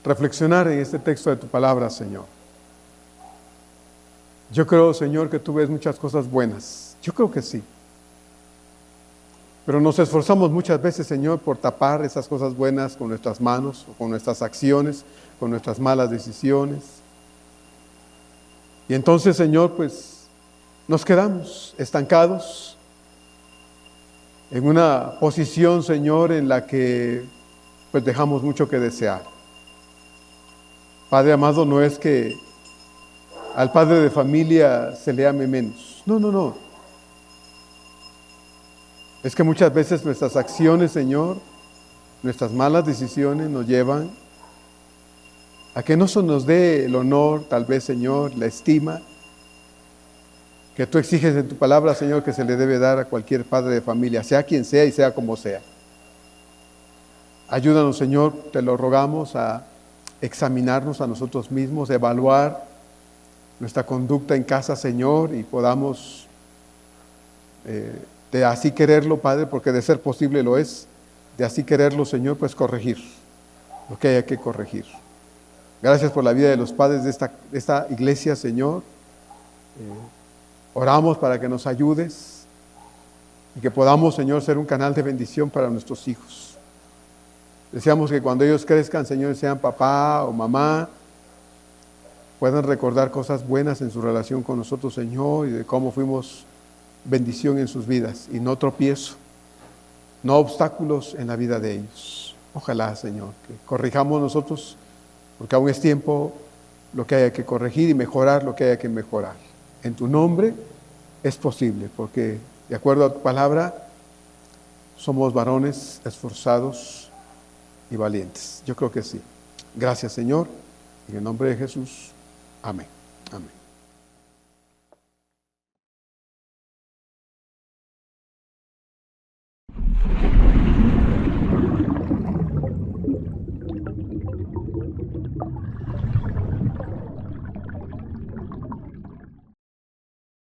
reflexionar en este texto de tu palabra, Señor. Yo creo, Señor, que tú ves muchas cosas buenas. Yo creo que sí. Pero nos esforzamos muchas veces, Señor, por tapar esas cosas buenas con nuestras manos, o con nuestras acciones, con nuestras malas decisiones. Y entonces, Señor, pues nos quedamos estancados en una posición, Señor, en la que pues dejamos mucho que desear. Padre amado, no es que al padre de familia se le ame menos. No, no, no. Es que muchas veces nuestras acciones, Señor, nuestras malas decisiones nos llevan a que no se nos dé el honor, tal vez, Señor, la estima que tú exiges en tu palabra, Señor, que se le debe dar a cualquier padre de familia, sea quien sea y sea como sea. Ayúdanos, Señor, te lo rogamos, a examinarnos a nosotros mismos, evaluar nuestra conducta en casa, Señor, y podamos de así quererlo, Padre, porque de ser posible lo es, de así quererlo, Señor, pues corregir lo que haya que corregir. Gracias por la vida de los padres de esta iglesia, Señor. Oramos para que nos ayudes y que podamos, Señor, ser un canal de bendición para nuestros hijos. Deseamos que cuando ellos crezcan, Señor, sean papá o mamá, puedan recordar cosas buenas en su relación con nosotros, Señor, y de cómo fuimos bendición en sus vidas y no tropiezo, no obstáculos en la vida de ellos. Ojalá, Señor, que corrijamos nosotros, porque aún es tiempo lo que haya que corregir y mejorar lo que haya que mejorar. En tu nombre es posible, porque de acuerdo a tu palabra, somos varones esforzados y valientes. Yo creo que sí. Gracias, Señor. En el nombre de Jesús. Amén. Amén.